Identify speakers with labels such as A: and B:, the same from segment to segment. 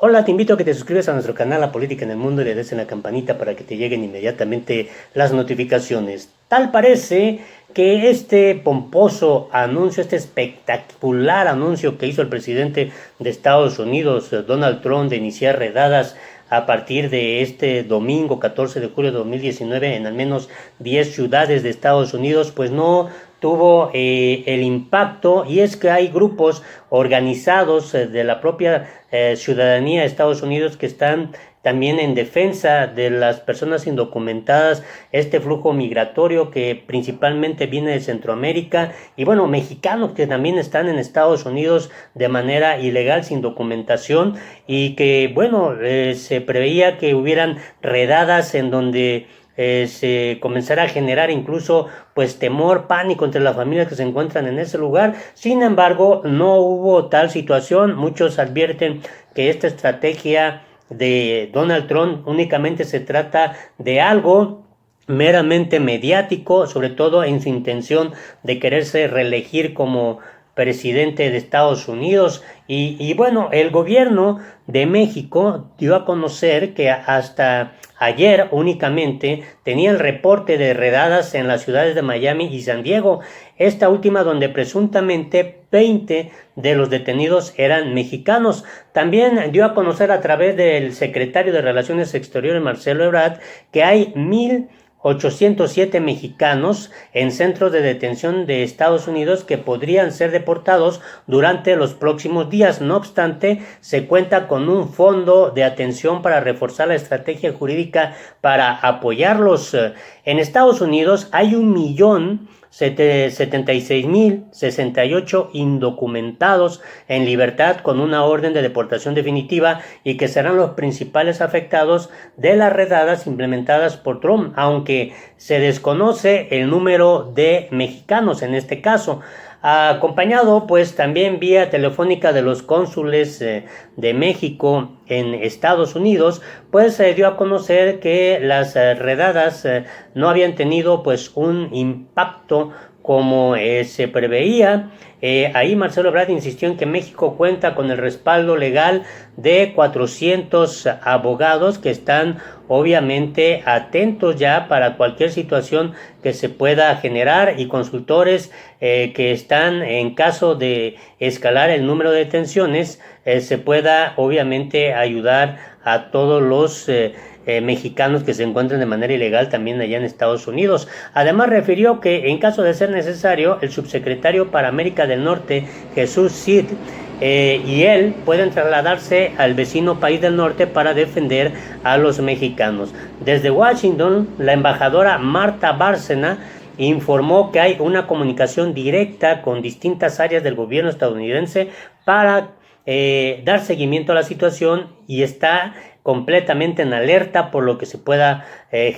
A: Hola, te invito a que te suscribas a nuestro canal La Política en el Mundo y le des en la campanita para que te lleguen inmediatamente las notificaciones. Tal parece que este pomposo anuncio, este espectacular anuncio que hizo el presidente de Estados Unidos, Donald Trump, de iniciar redadas a partir de este domingo 14 de julio de 2019 en al menos 10 ciudades de Estados Unidos, pues no tuvo el impacto, y es que hay grupos organizados de la propia ciudadanía de Estados Unidos que están también en defensa de las personas indocumentadas, este flujo migratorio que principalmente viene de Centroamérica, y bueno, mexicanos que también están en Estados Unidos de manera ilegal, sin documentación, y que bueno, se preveía que hubieran redadas en donde se comenzará a generar incluso pues temor, pánico entre las familias que se encuentran en ese lugar. Sin embargo, no hubo tal situación. Muchos advierten que esta estrategia de Donald Trump únicamente se trata de algo meramente mediático, sobre todo en su intención de quererse reelegir como presidente de Estados Unidos. Y bueno, el gobierno de México dio a conocer que hasta ayer únicamente tenía el reporte de redadas en las ciudades de Miami y San Diego, esta última donde presuntamente 20 de los detenidos eran mexicanos. También dio a conocer a través del secretario de Relaciones Exteriores, Marcelo Ebrard, que hay 1,807 mexicanos en centros de detención de Estados Unidos que podrían ser deportados durante los próximos días. No obstante, se cuenta con un fondo de atención para reforzar la estrategia jurídica para apoyarlos. En Estados Unidos hay 1,076,068 indocumentados en libertad con una orden de deportación definitiva, y que serán los principales afectados de las redadas implementadas por Trump, aunque se desconoce el número de mexicanos en este caso. Acompañado pues también vía telefónica de los cónsules de México en Estados Unidos, pues se dio a conocer que las redadas no habían tenido pues un impacto como se preveía. Ahí Marcelo Ebrard insistió en que México cuenta con el respaldo legal de 400 abogados que están obviamente atentos ya para cualquier situación que se pueda generar, y consultores que están en caso de escalar el número de detenciones, se pueda obviamente ayudar a todos los mexicanos que se encuentran de manera ilegal también allá en Estados Unidos. Además refirió que en caso de ser necesario, el subsecretario para América del Norte, Jesús Cid, y él pueden trasladarse al vecino país del norte para defender a los mexicanos. Desde Washington, la embajadora Marta Bárcena informó que hay una comunicación directa con distintas áreas del gobierno estadounidense para dar seguimiento a la situación, y está completamente en alerta por lo que se pueda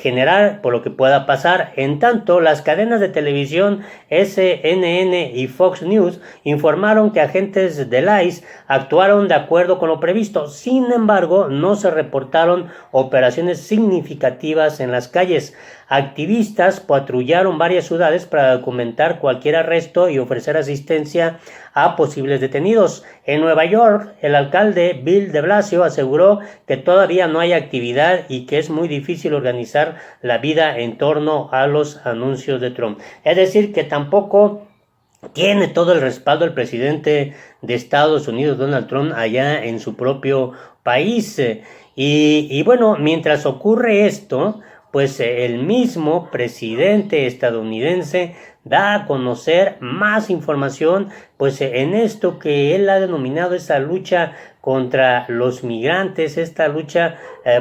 A: generar, por lo que pueda pasar. En tanto, las cadenas de televisión CNN y Fox News informaron que agentes del ICE actuaron de acuerdo con lo previsto. Sin embargo, no se reportaron operaciones significativas en las calles. Activistas patrullaron varias ciudades para documentar cualquier arresto y ofrecer asistencia a posibles detenidos. En Nueva York, el alcalde Bill de Blasio aseguró que todavía no hay actividad y que es muy difícil organizar la vida en torno a los anuncios de Trump. Es decir, que tampoco tiene todo el respaldo el presidente de Estados Unidos, Donald Trump, allá en su propio país. Y bueno, mientras ocurre esto, pues el mismo presidente estadounidense da a conocer más información pues en esto que él ha denominado esa lucha contra los migrantes, esta lucha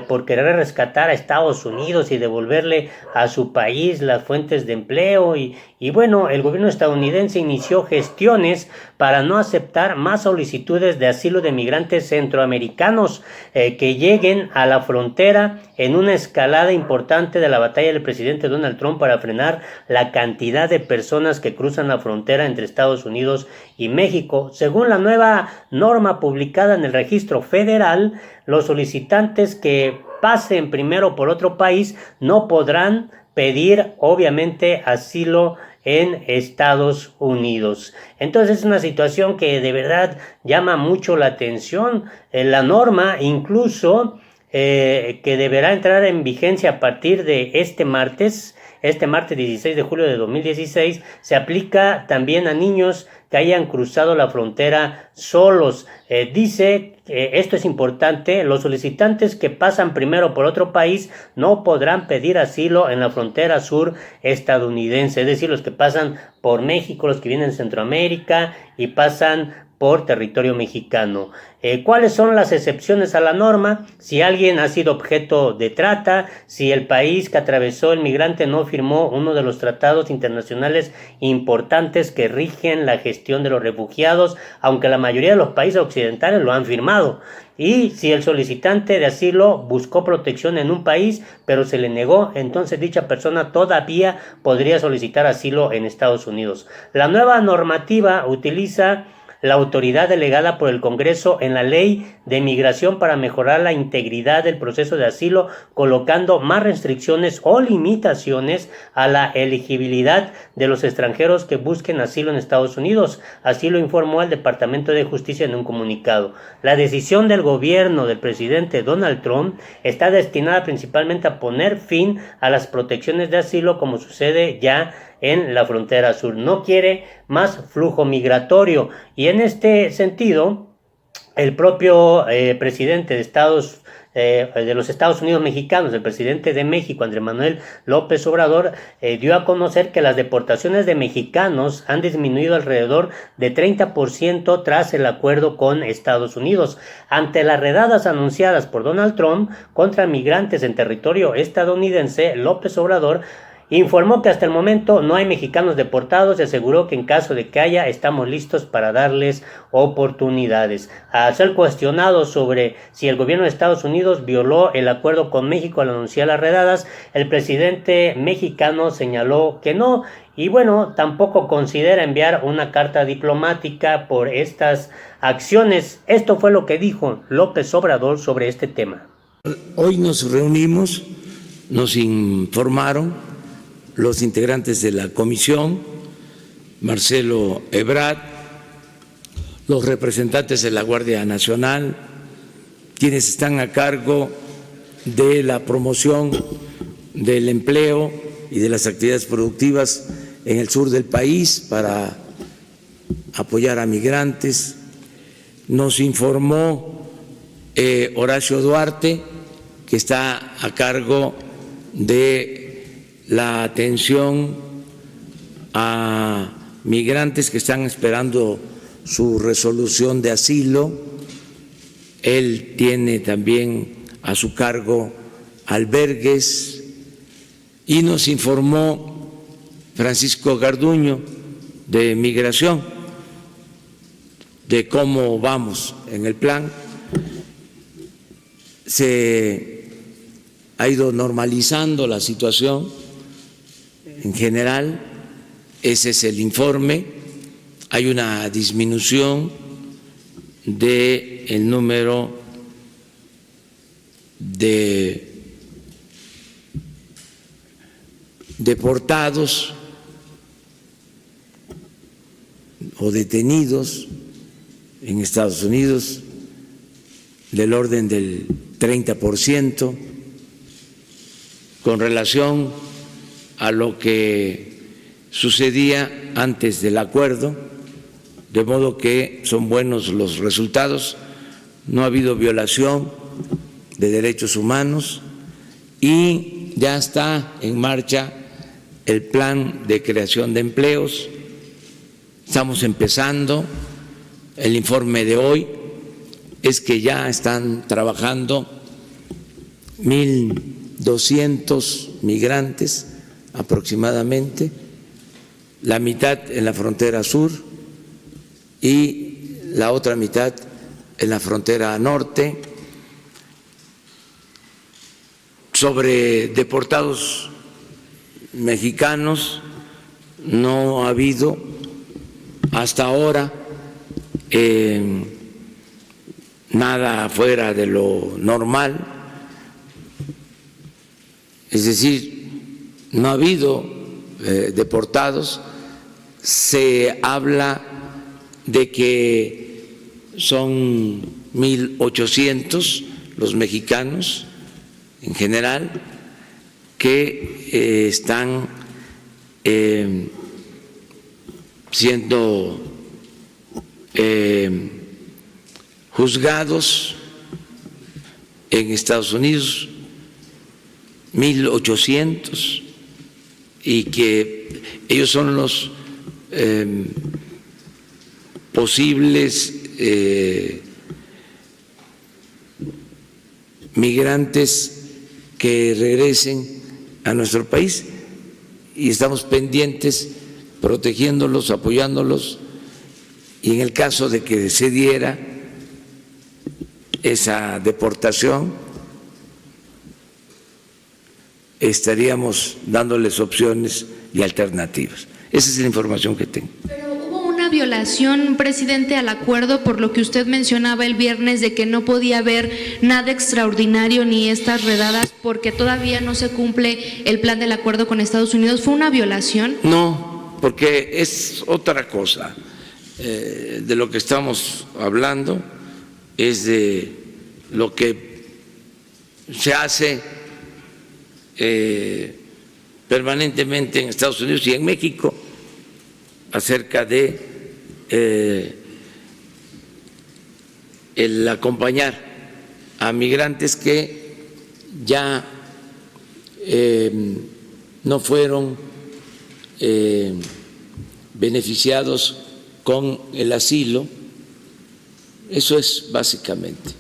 A: por querer rescatar a Estados Unidos y devolverle a su país las fuentes de empleo. Y bueno, el gobierno estadounidense inició gestiones para no aceptar más solicitudes de asilo de migrantes centroamericanos que lleguen a la frontera, en una escalada importante de la batalla del presidente Donald Trump para frenar la cantidad de personas que cruzan la frontera entre Estados Unidos y México. Según la nueva norma publicada en el registro federal, los solicitantes que pasen primero por otro país no podrán pedir obviamente asilo en Estados Unidos. Entonces es una situación que de verdad llama mucho la atención. La norma incluso que deberá entrar en vigencia a partir de este martes 16 de julio de 2016, se aplica también a niños que hayan cruzado la frontera solos. Dice que esto es importante: los solicitantes que pasan primero por otro país no podrán pedir asilo en la frontera sur estadounidense, es decir, los que pasan por México, los que vienen de Centroamérica y pasan por territorio mexicano. ¿Cuáles son las excepciones a la norma? Si alguien ha sido objeto de trata, si el país que atravesó el migrante no firmó uno de los tratados internacionales importantes que rigen la gestión de los refugiados, aunque la mayoría de los países occidentales lo han firmado. Y si el solicitante de asilo buscó protección en un país, pero se le negó, entonces dicha persona todavía podría solicitar asilo en Estados Unidos. La nueva normativa utiliza la autoridad delegada por el Congreso en la Ley de Migración para mejorar la integridad del proceso de asilo, colocando más restricciones o limitaciones a la elegibilidad de los extranjeros que busquen asilo en Estados Unidos. Así lo informó el Departamento de Justicia en un comunicado. La decisión del gobierno del presidente Donald Trump está destinada principalmente a poner fin a las protecciones de asilo, como sucede ya en la frontera sur. No quiere más flujo migratorio, y en este sentido el propio presidente de los Estados Unidos mexicanos, el presidente de México, Andrés Manuel López Obrador, dio a conocer que las deportaciones de mexicanos han disminuido alrededor de 30% tras el acuerdo con Estados Unidos. Ante las redadas anunciadas por Donald Trump contra migrantes en territorio estadounidense, López Obrador informó que hasta el momento no hay mexicanos deportados y aseguró que en caso de que haya, estamos listos para darles oportunidades. Al ser cuestionado sobre si el gobierno de Estados Unidos violó el acuerdo con México al anunciar las redadas, el presidente mexicano señaló que no, y bueno, tampoco considera enviar una carta diplomática por estas acciones. Esto fue lo que dijo López Obrador sobre este tema.
B: Hoy nos reunimos, nos informaron los integrantes de la comisión, Marcelo Ebrard, los representantes de la Guardia Nacional, quienes están a cargo de la promoción del empleo y de las actividades productivas en el sur del país para apoyar a migrantes. Nos informó Horacio Duarte, que está a cargo de la atención a migrantes que están esperando su resolución de asilo. Él tiene también a su cargo albergues, y nos informó Francisco Garduño de Migración de cómo vamos en el plan. Se ha ido normalizando la situación en general, ese es el informe. Hay una disminución del número de deportados o detenidos en Estados Unidos del orden del 30% con relación a lo que sucedía antes del acuerdo, de modo que son buenos los resultados. No ha habido violación de derechos humanos y ya está en marcha el plan de creación de empleos. Estamos empezando. El informe de hoy es que ya están trabajando 1.200 migrantes aproximadamente, la mitad en la frontera sur y la otra mitad en la frontera norte. Sobre deportados mexicanos no ha habido hasta ahora nada fuera de lo normal, es decir, no ha habido deportados. Se habla de que son 1,800 los mexicanos en general que están siendo juzgados en Estados Unidos, 1,800, y que ellos son los posibles migrantes que regresen a nuestro país, y estamos pendientes, protegiéndolos, apoyándolos, y en el caso de que se diera esa deportación, estaríamos dándoles opciones y alternativas. Esa es la información que tengo.
C: Pero hubo una violación, presidente, al acuerdo, por lo que usted mencionaba el viernes de que no podía haber nada extraordinario ni estas redadas porque todavía no se cumple el plan del acuerdo con Estados Unidos. ¿Fue una violación?
B: No, porque es otra cosa. De lo que estamos hablando es de lo que se hace permanentemente en Estados Unidos y en México acerca de el acompañar a migrantes que ya no fueron beneficiados con el asilo. Eso es básicamente.